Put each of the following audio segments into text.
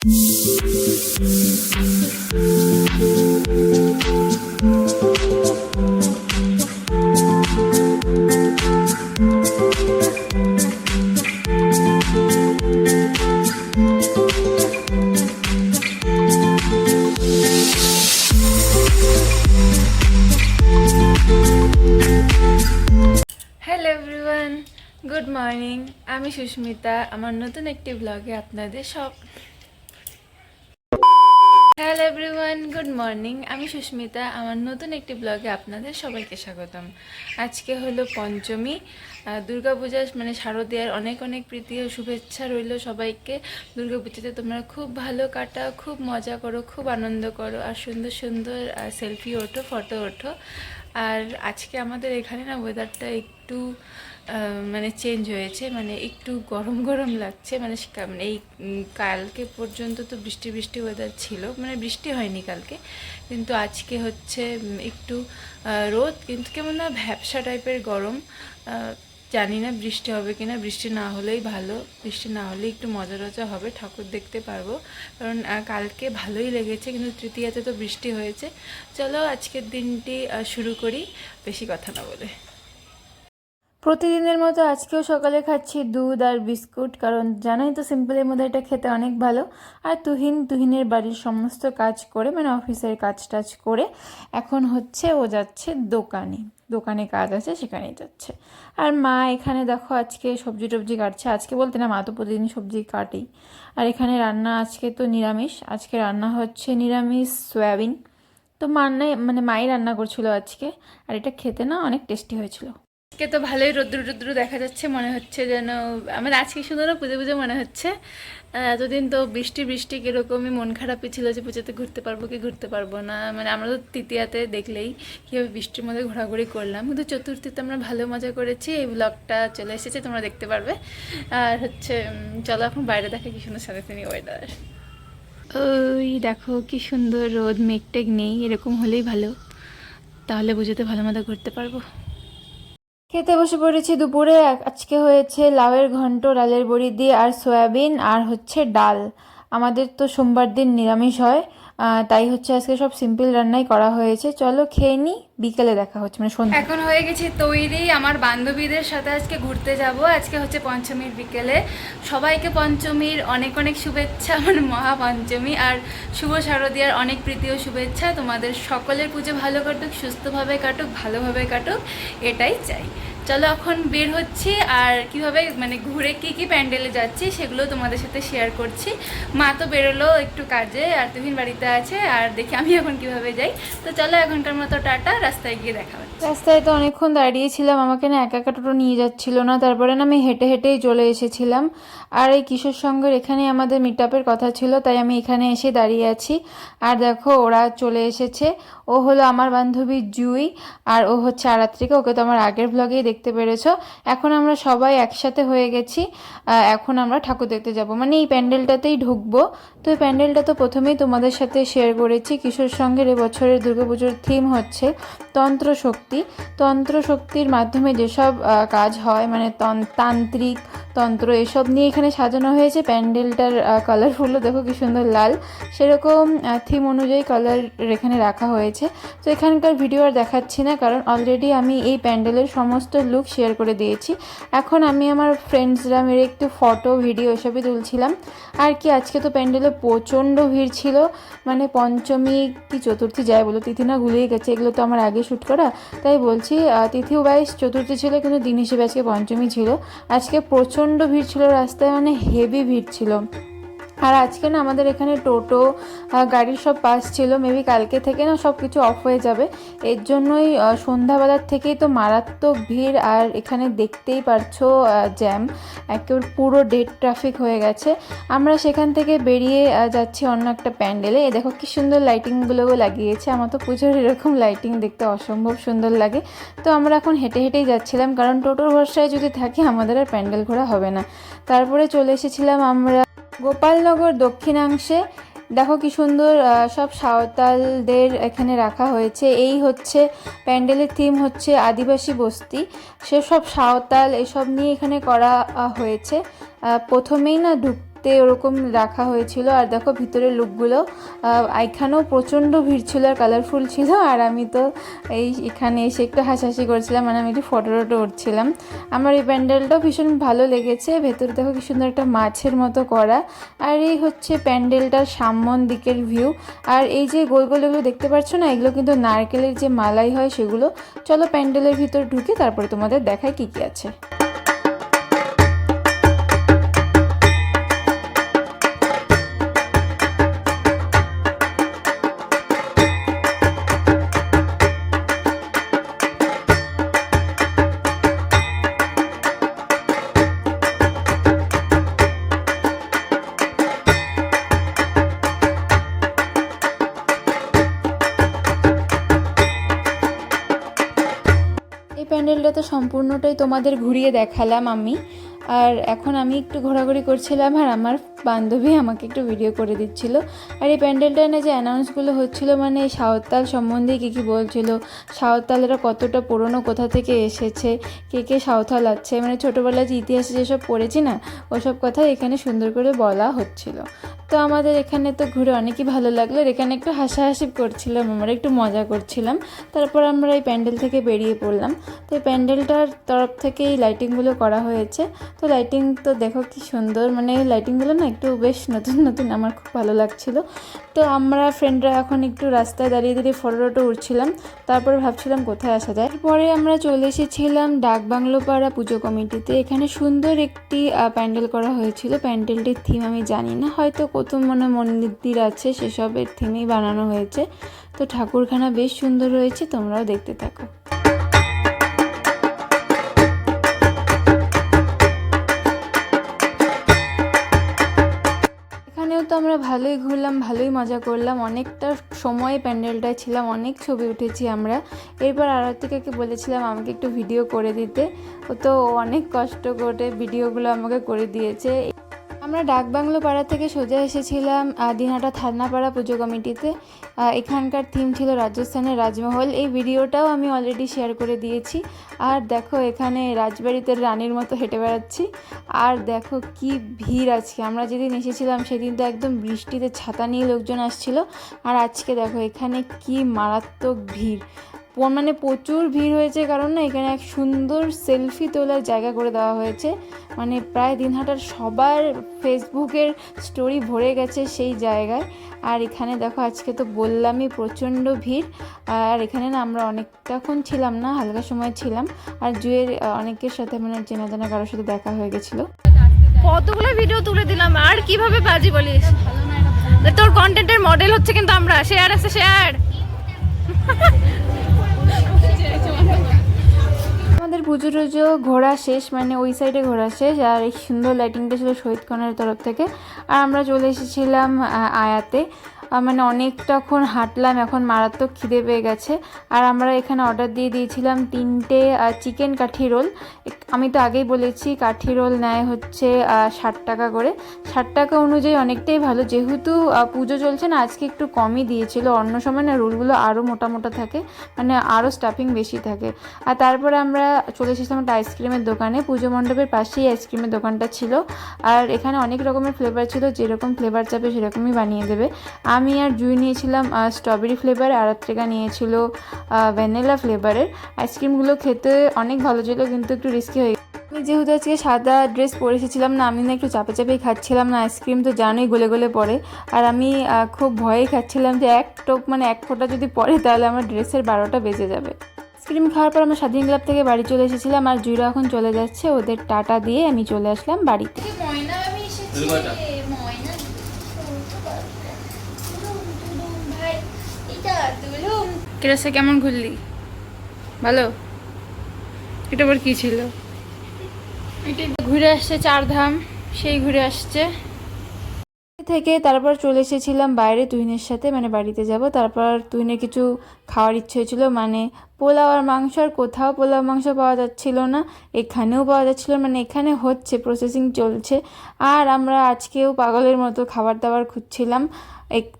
Hello everyone, good morning. আমি সুস্মিতা, আমার নতুন একটি ব্লগে আপনাদের হ্যালো এভরিওয়ান, গুড মর্নিং। আমি সুস্মিতা, আমার নতুন একটি ব্লগে আপনাদের সবাইকে স্বাগতম। আজকে হলো পঞ্চমী, দুর্গাপূজা মানে শারদীয়ার অনেক অনেক প্রীতি ও শুভেচ্ছা রইল সবাইকে। দুর্গাপূজাতে তোমরা খুব ভালো কাটাও, খুব মজা করো, খুব আনন্দ করো, আর সুন্দর সুন্দর সেলফি ওঠো, ফটো ওঠো। আর আজকে আমাদের এখানে না ওয়েদারটা একটু মানে চেঞ্জ হয়েছে, মানে একটু গরম গরম লাগছে। মানে এই কালকে পর্যন্ত তো বৃষ্টি বৃষ্টি ওয়েদার ছিল, মানে বৃষ্টি হয়নি কালকে, কিন্তু আজকে হচ্ছে একটু রোদ, কিন্তু কেমন না ভ্যাপসা টাইপের গরম। জানি না বৃষ্টি হবে কিনা, বৃষ্টি না হলেই ভালো, বৃষ্টি না হলে একটু মজা টজা হবে, ঠাকুর দেখতে পারবো। কারণ কালকে ভালোই লেগেছে, কিন্তু তৃতীয়াতে তো বৃষ্টি হয়েছে। চলো আজকের দিনটি শুরু করি, বেশি কথা না বলে। প্রতিদিনের মতো আজকেও সকালে খাচ্ছি দুধ আর বিস্কুট, কারণ জানোই তো সিম্পলের মধ্যে এটা খেতে অনেক ভালো। আর তুহিনের বাড়ির সমস্ত কাজ করে, মানে অফিসের কাজ টাজ করে এখন হচ্ছে ও যাচ্ছে দোকানে কাজ আছে, সেখানেই যাচ্ছে। আর মা এখানে দেখো আজকে সবজি টবজি কাটছে। আজকে বলতে না, মা তো প্রতিদিন সবজি কাটেই। আর এখানে রান্না আজকে তো নিরামিষ, আজকে রান্না হচ্ছে নিরামিষ সয়াবিন। তো মাই রান্না করছিল আজকে, আর এটা খেতে না অনেক টেস্টি হয়েছিল। আজকে তো ভালোই রৌদ্র রৌদ্র দেখা যাচ্ছে, মনে হচ্ছে যেন আমার আজকে শুধু না পুজো পুজো মনে হচ্ছে। এতদিন তো বৃষ্টি বৃষ্টি কীরকমই মন খারাপই ছিল যে পুজোতে ঘুরতে পারবো কি ঘুরতে পারবো না। মানে আমরা তো তৃতীয়াতে দেখলেই কীভাবে বৃষ্টির মধ্যে ঘোরাঘুরি করলাম, কিন্তু চতুর্থীতে আমরা ভালো মজা করেছি। এই ব্লগটা চলে এসেছে, তোমরা দেখতে পারবে। আর হচ্ছে চলো এখন বাইরে দেখা কি সুন্দর সাথে ওয়েদার। ওই দেখো কি সুন্দর রোদ, মেঘটেঘ নেই, এরকম হলেই ভালো, তাহলে পুজোতে ভালো মতো ঘুরতে পারবো। খেতে বসে পড়েছি দুপুরে। আজকে হয়েছে লাউয়ের ঘন্ট ডালের বড়ি দিয়ে, আর সয়াবিন, আর হচ্ছে ডাল। আমাদের তো সোমবার দিন নিরামিষ হয়, তাই হচ্ছে আজকে সব সিম্পল রান্নাই করা হয়েছে। চলো খেয়ে নিই, বিকেলে দেখা হচ্ছে, মানে সন্ধ্যা। এখন হয়ে গেছি তৈরি, আমার বান্ধবীদের সাথে আজকে ঘুরতে যাব। আজকে হচ্ছে পঞ্চমীর বিকেলে। সবাইকে পঞ্চমীর অনেক অনেক শুভেচ্ছা, মানে মহাপঞ্চমী আর শুভ শারদীয়ার অনেক প্রীতি ও শুভেচ্ছা। তোমাদের সকলের পুজো ভালো কাটুক, সুস্থভাবে কাটুক, ভালোভাবে কাটুক, এটাই চাই। চলো এখন বের হচ্ছি, আর কিভাবে মানে ঘুরে কি প্যান্ডেলে যাচ্ছি সেগুলো তোমাদের সাথে শেয়ার করছি। মা তো বেরোলো একটু কাজে, আর তুহিন বাড়িতে আছে, আর দেখি আমি এখন কিভাবে যাই। তো চলো এখনকার মতো টাটা, রাস্তায় গিয়ে দেখা হচ্ছে। রাস্তায় তো অনেকক্ষণ দাঁড়িয়েছিলাম, আমাকে না একা একা টোটো নিয়ে যাচ্ছিল না, তারপরে না আমি হেঁটে হেঁটেই চলে এসেছিলাম। আর এই কিশোর সঙ্গের এখানে আমাদের মিট আপের কথা ছিল, তাই আমি এখানে এসে দাঁড়িয়ে আছি। আর দেখো ওরা চলে এসেছে। ও হলো আমার বান্ধবী জুই, আর ও হচ্ছে আরাত্রিকা, ওকে তো আমার আগের ব্লগেই দেখতে পেরেছো। এখন আমরা সবাই একসাথে হয়ে গেছি, এখন আমরা ঠাকুর দেখতে যাব, মানে এই প্যান্ডেলটাতেই ঢুকবো। তো এই প্যান্ডেলটা তো প্রথমেই তোমাদের সাথে শেয়ার করেছি। কিশোর সঙ্গের এবছরের দুর্গাপুজোর থিম হচ্ছে তন্ত্রশক্তির মাধ্যমে যেসব কাজ হয়, মানে তান্ত্রিক তন্ত্র এসব নিয়ে এখানে সাজানো হয়েছে। প্যান্ডেলটার কালারফুলও দেখো কি সুন্দর লাল, সেরকম থিম অনুযায়ী কালার এখানে রাখা হয়েছে। তো এখানকার ভিডিও আর দেখাচ্ছি না, কারণ অলরেডি আমি এই প্যান্ডেলের সমস্ত লুক শেয়ার করে দিয়েছি। এখন আমি আমার ফ্রেন্ডসরা মেরে একটু ফটো ভিডিও এসবই তুলছিলাম। আর কি আজকে তো প্যান্ডেলে প্রচণ্ড ভিড় ছিল, মানে পঞ্চমী কি চতুর্থী যায় বলো, তিথি না ভুলেই গেছে, এগুলো তো আমার আগে শ্যুট করা, তাই বলছি তিথি ওয়াইজ চতুর্থী ছিল, কিন্তু দিন হিসেবে আজকে পঞ্চমী ছিল। আজকে প্রচণ্ড ভিড় ছিল রাস্তায়, মানে হেভি ভিড় ছিল। আর আজকে না আমাদের এখানে টোটো গাড়ির সব পাস ছিল, মেবি কালকে থেকে না সব কিছু অফ হয়ে যাবে। এর জন্যই সন্ধ্যাবেলার থেকেই তো মারাত্মক ভিড়। আর এখানে দেখতেই পারছো জ্যাম, একেবারে পুরো ডেড ট্রাফিক হয়ে গেছে। আমরা সেখান থেকে বেরিয়ে যাচ্ছি অন্য একটা প্যান্ডেলে। এ দেখো কি সুন্দর লাইটিংগুলোও লাগিয়েছে, আমার তো পুজোর এরকম লাইটিং দেখতে অসম্ভব সুন্দর লাগে। তো আমরা এখন হেঁটে হেঁটেই যাচ্ছিলাম, কারণ টোটোর ভরসায় যদি থাকি আমাদের আর প্যান্ডেল ঘোরা হবে না। তারপরে চলে এসেছিলাম আমরা গোপালনগর দক্ষিণাংশে। দেখো কি সুন্দর সব সাঁওতালদের এখানে রাখা হয়েছে। এই হচ্ছে প্যান্ডেলের থিম হচ্ছে আদিবাসী বস্তি, সেসব সাঁওতাল এসব নিয়ে এখানে করা হয়েছে। প্রথমেই না তে ওরকম রাখা হয়েছিল। আর দেখো ভিতরের লুকগুলো, এখানেও প্রচণ্ড ভিড় ছিল আর কালারফুল ছিল। আর আমি তো এখানে এসে একটু হাসাহাসি করছিলাম, মানে আমি একটু ফটো উঠছিলাম। আমার এই প্যান্ডেলটাও ভীষণ ভালো লেগেছে। ভেতরে দেখো কি সুন্দর একটা মাছের মতো করা। আর এই হচ্ছে প্যান্ডেলটার সামন দিকের ভিউ। আর এই যে গোল গোল এগুলো দেখতে পাচ্ছ না, এগুলো কিন্তু নারকেলের যে মালাই হয় সেগুলো। চলো প্যান্ডেলের ভিতর ঢুকে তারপরে তোমাদের দেখায় কি কি আছে। এই প্যান্ডেলটা তো সম্পূর্ণটাই তোমাদের ঘুরিয়ে দেখালাম আমি। আর এখন আমি একটু ঘোরাঘুরি করছিলাম আর আমার বান্ধবী আমাকে একটু ভিডিও করে দিচ্ছিল। আর এই প্যান্ডেলটায় না যে অ্যানাউন্সগুলো হচ্ছিলো, মানে সাঁওতাল সম্বন্ধে কী কী বলছিল, সাঁওতালেরা কতটা পুরনো, কোথা থেকে এসেছে, কে কে সাঁওতাল আছে, মানে ছোটোবেলায় যে ইতিহাসে যেসব পড়েছি না ওসব কথা এখানে সুন্দর করে বলা হচ্ছিল। তো আমাদের এখানে তো ঘুরে অনেকই ভালো লাগলো। আর এখানে একটু হাসাহাসি করছিলাম, আমরা একটু মজা করছিলাম। তারপর আমরা এই প্যান্ডেল থেকে বেরিয়ে পড়লাম। তো এই প্যান্ডেলটার তরফ থেকে এই লাইটিংগুলো করা হয়েছে। তো লাইটিং তো দেখো কি সুন্দর, মানে লাইটিংগুলো না একটু বেশ নতুন নতুন, আমার খুব ভালো লাগছিলো। তো আমরা ফ্রেন্ডরা এখন একটু রাস্তায় দাঁড়িয়ে দাঁড়িয়ে ফটো উঠছিলাম। তারপরে ভাবছিলাম কোথায় আসা যায়। পরে আমরা চলে এসেছিলাম ডাকবাংলো পাড়া পুজো কমিটিতে। এখানে সুন্দর একটি প্যান্ডেল করা হয়েছিল। প্যান্ডেলটির থিম আমি জানি না, হয়তো কত মন্দির আছে সেসবের থিমেই বানানো হয়েছে। তো ঠাকুরখানা বেশ সুন্দর হয়েছে, তোমরাও দেখতে থাকো। এখানেও তো আমরা ভালোই ঘুরলাম, ভালোই মজা করলাম, অনেকটা সময় প্যান্ডেলটায় ছিলাম, অনেক ছবি উঠেছি আমরা। এরপর আরতিকাকে বলেছিলাম আমাকে একটু ভিডিও করে দিতে, ও তো অনেক কষ্ট করে ভিডিওগুলো আমাকে করে দিয়েছে। আমরা ডাকবাংলো পাড়া থেকে সোজা এসেছিলাম দিনহাটা থানাপাড়া পুজো কমিটিতে। এখানকার থিম ছিল রাজস্থানের রাজমহল। এই ভিডিওটাও আমি অলরেডি শেয়ার করে দিয়েছি। আর দেখো এখানে রাজবাড়িতে রানীর মতো হেঁটে বেড়াচ্ছি। আর দেখো কি ভিড় আজকে, আমরা যেদিন এসেছিলাম সেদিন তো একদম বৃষ্টিতে ছাতা নিয়ে লোকজন আসছিল। আর আজকে দেখো এখানে কি মারাত্মক ভিড়, মানে প্রচুর ভিড় হয়েছে। কারণ না এখানে এক সুন্দর সেলফি তোলার জায়গা করে দেওয়া হয়েছে, মানে প্রায় দিনহাটার সবার ফেসবুকের স্টোরি ভরে গেছে সেই জায়গায়। আর এখানে দেখো আজকে তো বললামই প্রচণ্ড ভিড়। আর এখানে না আমরা অনেকটাক্ষণ ছিলাম না, হালকা সময় ছিলাম। আর জুয়ের অনেকের সাথে মানে চেনা জানা কারোর সাথে দেখা হয়ে গেছিলো। কতগুলো ভিডিও তুলে দিলাম, আর কিভাবে বাজি বলিস, তোর কন্টেন্টের মডেল হচ্ছে কিন্তু আমরা। শেয়ার আছে শেয়ার। আমাদের পুজো টুজো ঘোরা শেষ, মানে ওই সাইডে ঘোরা শেষ। আর এই সুন্দর লাইটিংটা ছিল শহীদ কর্নারের তরফ থেকে। আর আমরা চলে এসেছিলাম আয়াতে। মানে অনেকটাক্ষণ হাঁটলাম, এখন মারাত্মক খিদে পেয়ে গেছে। আর আমরা এখানে অর্ডার দিয়ে দিয়েছিলাম 3টে চিকেন কাঠি রোল। আমি তো আগেই বলেছি কাঠি রোল নেয় হচ্ছে 60 টাকা করে। 60 টাকা অনুযায়ী অনেকটাই ভালো, যেহেতু পুজো চলছে না আজকে একটু কমই দিয়েছিল। অন্য সময় না রোলগুলো আরও মোটা মোটা থাকে, মানে আরও স্টাফিং বেশি থাকে। আর তারপরে আমরা চলে এসেছিলাম একটা আইসক্রিমের দোকানে। পুজো মণ্ডপের পাশেই আইসক্রিমের দোকানটা ছিল। আর এখানে অনেক রকমের ফ্লেভার ছিল, যেরকম ফ্লেভার চাপে সেরকমই বানিয়ে দেবে। আমি আর জুই নিয়েছিলাম স্ট্রবেরি ফ্লেভার, আর আত্রিকা নিয়েছিল ভ্যানিলা ফ্লেভারের। আইসক্রিমগুলো খেতে অনেক ভালো ছিল, কিন্তু একটু রিস্কি হয়ে। আমি যেহেতু আজকে সাদা ড্রেস পরে এসেছিলাম না, আমি না একটু চাপে চাপেই খাচ্ছিলাম না। আইসক্রিম তো জানোই গলে গলে পড়ে। আর আমি খুব ভয়েই খাচ্ছিলাম যে এক টোপ মানে এক ফোঁটা যদি পড়ে তাহলে আমার ড্রেসের 12টা বেজে যাবে। আইসক্রিম খাওয়ার পর আমরা স্বাধীন ক্লাব থেকে বাড়ি চলে এসেছিলাম। আর জুইরা এখন চলে যাচ্ছে, ওদের টাটা দিয়ে আমি চলে আসলাম বাড়িতে। ক্লাসে কেমন ঘুরলি? ভালো। এটা আবার কি ছিল? ঘুরে আসছে চারধাম, সেই ঘুরে আসছে। থেকে তারপর চলে এসেছিলাম বাইরে তুহিনের সাথে, মানে বাড়িতে যাব। তারপর তুহিনের কিছু খাওয়ার ইচ্ছে হয়েছিল, মানে পোলাও আর মাংস। আর কোথাও পোলাও মাংস পাওয়া যাচ্ছিল না, এখানেও পাওয়া যাচ্ছিল, মানে এখানে হচ্ছে প্রসেসিং চলছে। আর আমরা আজকেও পাগলের মতো খাবার দাবার খুঁজছিলাম।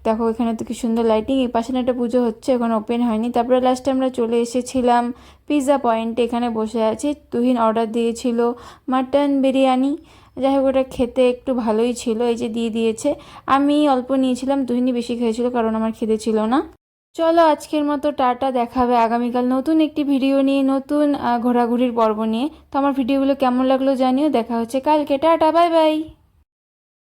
দেখো এখানে তো কি সুন্দর লাইটিং। এই পাশে একটা পুজো হচ্ছে, এখন ওপেন হয়নি। তারপরে লাস্টে আমরা চলে এসেছিলাম পিৎজা পয়েন্টে, এখানে বসে আছি। তুহিন অর্ডার দিয়েছিল মাটন বিরিয়ানি, যাই হোক ওটা খেতে একটু ভালোই ছিল, এই যে দিয়ে দিয়েছে। আমি অল্প নিয়েছিলাম, তুহিনী বেশি খেয়েছিল কারণ আমার খিদে ছিল না। চলো আজকের মতো টাটা, দেখাবে আগামীকাল নতুন একটি ভিডিও নিয়ে, নতুন ঘোরাঘুরির পর্ব নিয়ে। তো আমার ভিডিওগুলো কেমন লাগলো জানিও, দেখা হচ্ছে কালকে, টাটা বাই বাই।